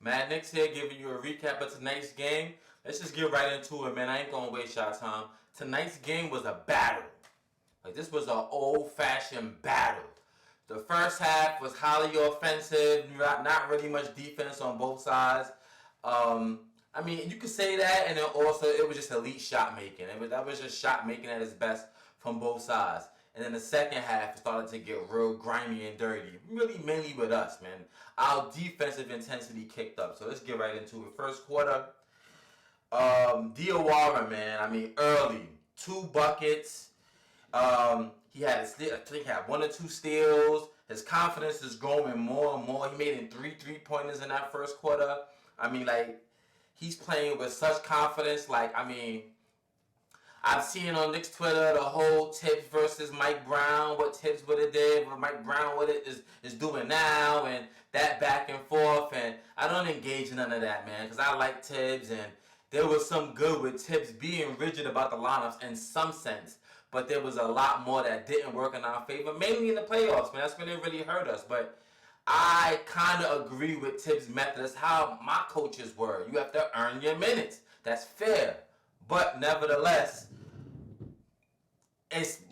Mad Knicks here giving you a recap of tonight's game. Let's just get right into it, man. I ain't gonna waste y'all time. Tonight's game was a battle. Like, this was an old-fashioned battle. The first half was highly offensive, not really much defense on both sides. I mean, you could say that, and then also it was just elite shot making. That was just shot making at its best from both sides. And then the second half started to get real grimy and dirty. Really mainly with us, man. Our defensive intensity kicked up. So let's get right into it. First quarter, Diawara, man. I mean, early. 2 buckets. He had, I think he had 1 or 2 steals. His confidence is growing more and more. He made in 3 3-pointers in that first quarter. I mean, like, he's playing with such confidence. Like, I mean, I've seen on Knicks Twitter the whole Tibbs versus Mike Brown, what Tibbs would have did, what Mike Brown is doing now, and that back and forth. And I don't engage in none of that, man, because I like Tibbs, and there was some good with Tibbs being rigid about the lineups in some sense. But there was a lot more that didn't work in our favor, mainly in the playoffs, man. That's when it really hurt us. But I kind of agree with Tibbs' method. That's how my coaches were. You have to earn your minutes. That's fair. But nevertheless,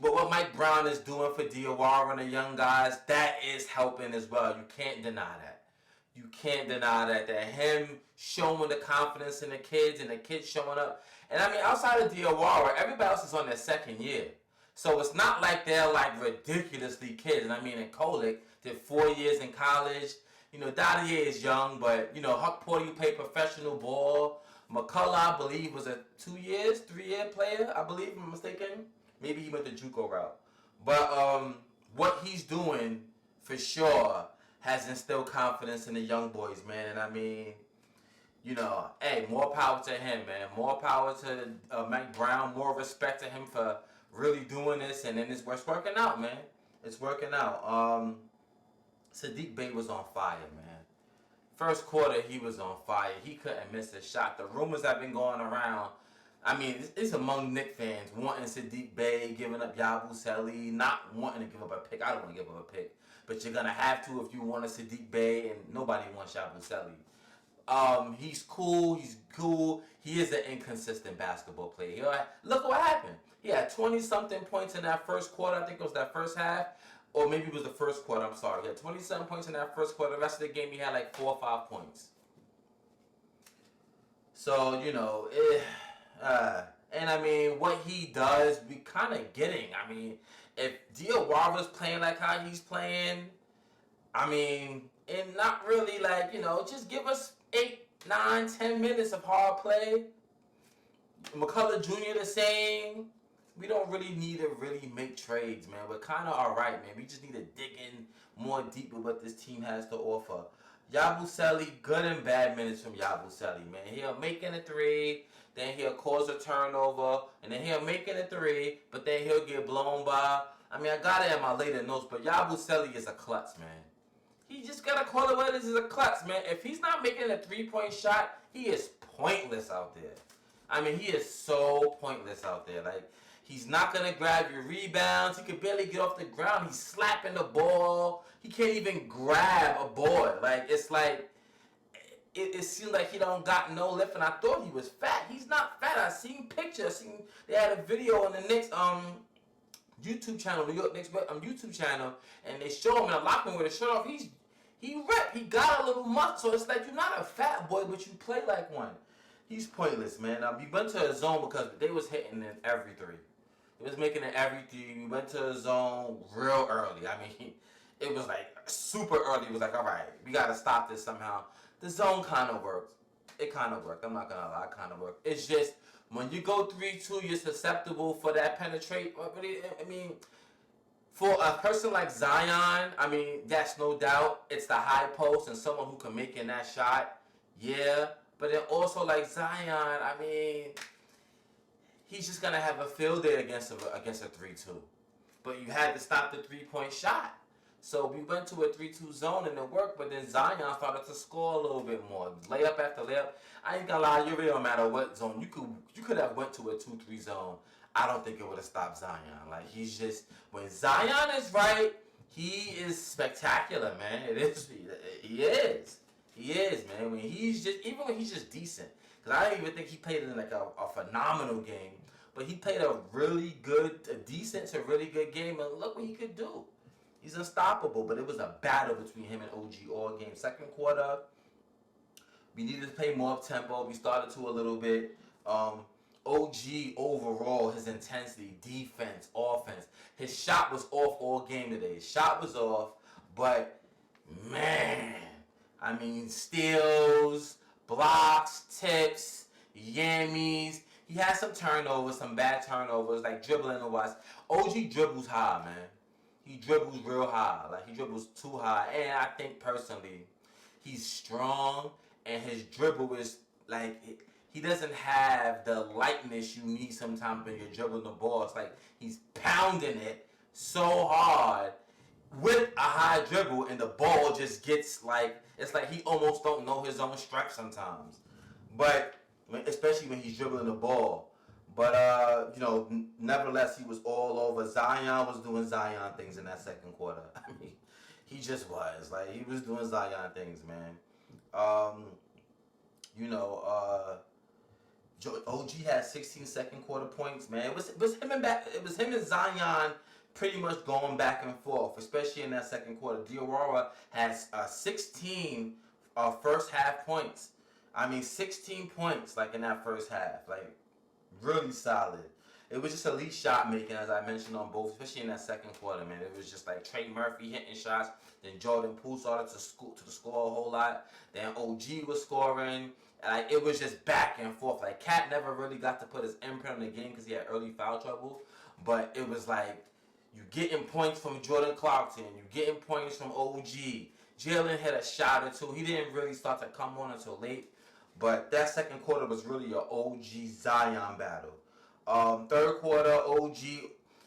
but what Mike Brown is doing for Diawara and the young guys, that is helping as well. You can't deny that. You can't deny that. That him showing the confidence in the kids and the kids showing up. And I mean, outside of Diawara, everybody else is on their second year. So it's not like they're like ridiculously kids. And I mean, in Kolick did 4 years in college. You know, Dadier is young, but, you know, Huck Porter, you play professional ball. McCullough, I believe, was a 3-year player, I believe, if I'm mistaken. Maybe he went the JUCO route. But what he's doing, for sure, has instilled confidence in the young boys, man. And I mean, you know, hey, more power to him, man. More power to Mike Brown. More respect to him for really doing this. And then it's working out, man. It's working out. Saddiq Bey was on fire, man. First quarter, he was on fire. He couldn't miss a shot. The rumors have been going around. I mean, it's among Knicks fans wanting Saddiq Bey, giving up Yabusele, not wanting to give up a pick. I don't want to give up a pick. But you're going to have to if you want a Saddiq Bey, and nobody wants Yabusele. He's cool. He is an inconsistent basketball player. Look what happened. He had 20-something points in that first quarter. I think it was that first half. Or maybe it was the first quarter. I'm sorry. He had 27 points in that first quarter. The rest of the game, he had like 4 or 5 points. So, you know, and I mean, what he does, we kind of getting. I mean, if Diawara's playing like how he's playing, I mean, and not really like, you know, just give us 8, 9, 10 minutes of hard play. McCullough Jr. the same. We don't really need to really make trades, man. We're kind of all right, man. We just need to dig in more deep with what this team has to offer. Yabusele, good and bad minutes from Yabusele, man. He'll make in a 3, then he'll cause a turnover, and then he'll make in a 3, but then he'll get blown by. I mean, I got it in my later notes, but Yabusele is a klutz, man. He just got to call it what it is a klutz, man. If he's not making a 3-point shot, he is pointless out there. I mean, he is so pointless out there. Like, he's not going to grab your rebounds. He can barely get off the ground. He's slapping the ball. He can't even grab a board. Like, it's like, it seems like he don't got no lift, and I thought he was fat. He's not fat. I seen pictures. They had a video on the Knicks YouTube channel, New York Knicks YouTube channel, and they show him in a locker room with his shirt off. He ripped. He got a little muscle. So it's like, you're not a fat boy, but you play like one. He's pointless, man. We went to a zone because they was hitting in every 3. It was making it every 3. We went to a zone real early. I mean, it was like super early. It was like, all right, we got to stop this somehow. The zone kind of worked. It kind of worked. I'm not going to lie. It kind of worked. It's just, when you go 3-2, you're susceptible for that penetrate. I mean, for a person like Zion, I mean, that's no doubt. It's the high post and someone who can make in that shot. Yeah. But then also, like Zion, I mean, he's just going to have a field day against a 3-2. But you had to stop the 3-point shot. So we went to a 3-2 zone and it worked, but then Zion started to score a little bit more. Layup after layup. I ain't gonna lie, you really don't matter what zone. You could have went to a 2-3 zone. I don't think it would have stopped Zion. Like, he's just, when Zion is right, he is spectacular, man. He is. He is, man. When he's just even when he's just decent, because I don't even think he played in like a phenomenal game, but he played a decent to really good game, and look what he could do. He's unstoppable. But it was a battle between him and OG all game. Second quarter, we needed to play more up tempo. We started to a little bit. OG overall, his intensity, defense, offense, his shot was off all game today. His shot was off, but man, I mean, steals, blocks, tips, yammies. He had some turnovers, some bad turnovers, like dribbling and wise. OG dribbles high, man. He dribbles real high. Like, he dribbles too high. And I think, personally, he's strong, and his dribble is, like, he doesn't have the lightness you need sometimes when you're dribbling the ball. It's like he's pounding it so hard with a high dribble, and the ball just gets like, it's like he almost don't know his own strength sometimes. But especially when he's dribbling the ball. But nevertheless, he was all over. Zion was doing Zion things in that second quarter. I mean, he just was like, he was doing Zion things, man. OG had 16 second quarter points, man. It was him and Zion pretty much going back and forth, especially in that second quarter. Diawara has 16 first half points. I mean, 16 points like in that first half, like really solid. It was just elite shot making, as I mentioned on both, especially in that second quarter, man. It was just like Trey Murphy hitting shots. Then Jordan Poole started to score a whole lot. Then OG was scoring. Like, it was just back and forth. Like, Cat never really got to put his imprint on the game because he had early foul trouble. But it was like, you getting points from Jordan Clarkson. You getting points from OG. Jalen hit a shot or two. He didn't really start to come on until late. But that second quarter was really an OG Zion battle. Third quarter, OG,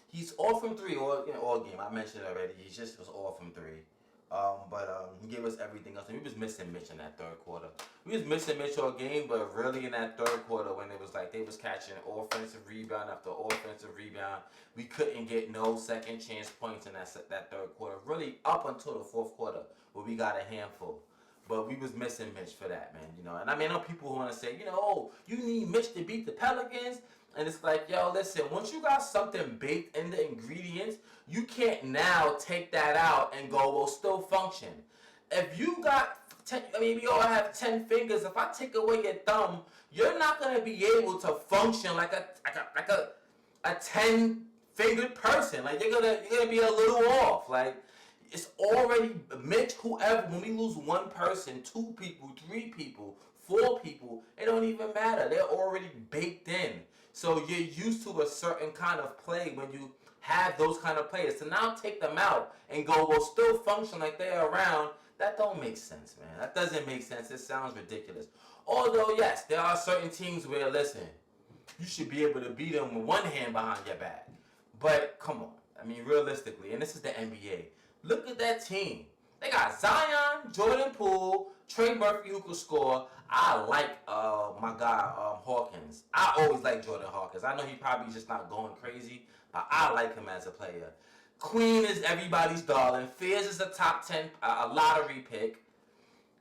he's off from three all game. I mentioned it already. He just was off from three. But he gave us everything else. And we was missing Mitch in that third quarter. We was missing Mitch all game, but really in that third quarter when it was like they was catching offensive rebound after offensive rebound, we couldn't get no second chance points in that third quarter. Really up until the fourth quarter where we got a handful. But we was missing Mitch for that, man. And I mean, I know people who want to say, oh, you need Mitch to beat the Pelicans. And it's like, yo, listen, once you got something baked in the ingredients, you can't now take that out and go, well, still function. If you got, we all have 10 fingers. If I take away your thumb, you're not going to be able to function like a 10-fingered person. Like, you're gonna be a little off. Like, it's already, Mitch, whoever, when we lose one person, 2 people, 3 people, 4 people, it don't even matter. They're already baked in. So you're used to a certain kind of play when you have those kind of players. To now take them out and go, well, still function like they're around, that don't make sense, man. That doesn't make sense. It sounds ridiculous. Although, yes, there are certain teams where, listen, you should be able to beat them with one hand behind your back. But, come on. I mean, realistically, and this is the NBA. Look at that team. They got Zion, Jordan Poole, Trey Murphy who could score. I like my guy Hawkins. I always like Jordan Hawkins. I know he probably just not going crazy, but I like him as a player. Queen is everybody's darling. Fears is a top 10 lottery pick.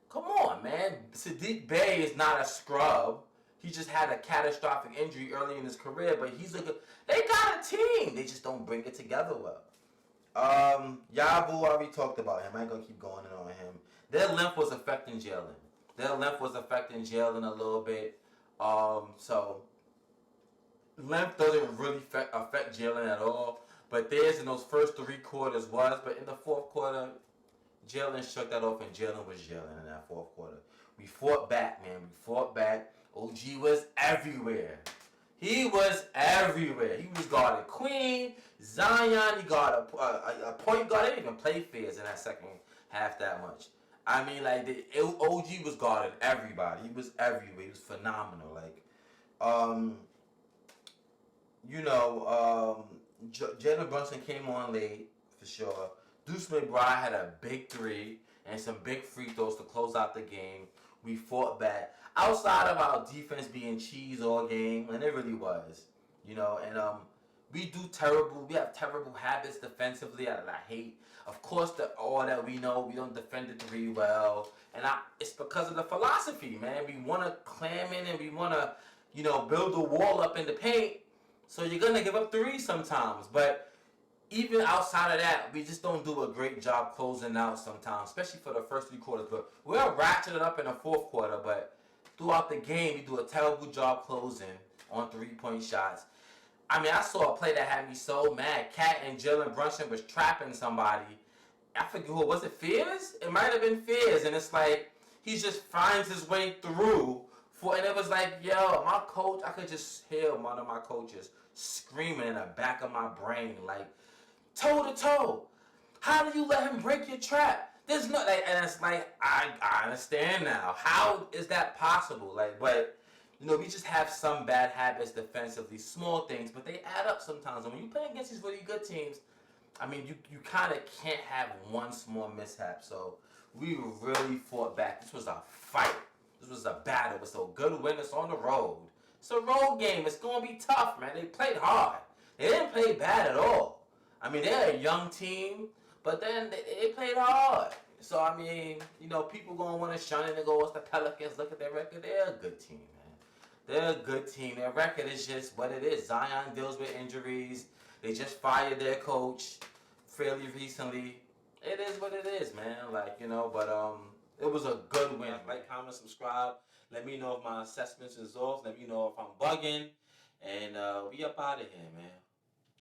Come on, man. Sadiq Bey is not a scrub. He just had a catastrophic injury early in his career, but he's a good. They got a team. They just don't bring it together well. Yabu already talked about him. I ain't gonna keep going on him. Their length was affecting Jalen. A little bit. So length doesn't really affect Jalen at all. But theirs in those first 3 quarters was. But in the fourth quarter, Jalen shook that off, and Jalen was Jalen in that fourth quarter. We fought back, man. OG was everywhere. He was guarding Queen, Zion. He guarded a point guard. They didn't even play Fizz in that second half that much. I mean, like, OG was guarding everybody. He was everywhere. He was phenomenal. Like, Jalen Brunson came on late for sure. Deuce McBride had a big 3 and some big free throws to close out the game. We fought back. Outside of our defense being cheese all game, and it really was, and we do terrible. We have terrible habits defensively that I hate. Of course, all that we know, we don't defend the three well, and it's because of the philosophy, man. We want to clam in and we want to, build a wall up in the paint. So you're gonna give up threes sometimes, but even outside of that, we just don't do a great job closing out sometimes, especially for the first 3 quarters. But we'll ratchet it up in the fourth quarter, but throughout the game, we do a terrible job closing on 3-point shots. I mean, I saw a play that had me so mad. Cat and Jalen Brunson was trapping somebody. I forget who, was it Fears? It might have been Fears, and it's like, he just finds his way through, and it was like, yo, my coach, I could just hear one of my coaches screaming in the back of my brain, like, toe to toe. How do you let him break your trap? There's no, like, and it's like, I understand now. How is that possible? Like, but we just have some bad habits defensively, small things, but they add up sometimes. And when you play against these really good teams, I mean, you kind of can't have one small mishap. So we really fought back. This was a fight. This was a battle. It's a good win. It's on the road. It's a road game. It's going to be tough, man. They played hard. They didn't play bad at all. I mean, they're a young team, but then they played hard. So, I mean, people going to want to shun it and go, what's the Pelicans? Look at their record. They're a good team, man. They're a good team. Their record is just what it is. Zion deals with injuries. They just fired their coach fairly recently. It is what it is, man. Like, but it was a good win. Like, comment, subscribe. Let me know if my assessments is off. Let me know if I'm bugging. And we up out of here, man.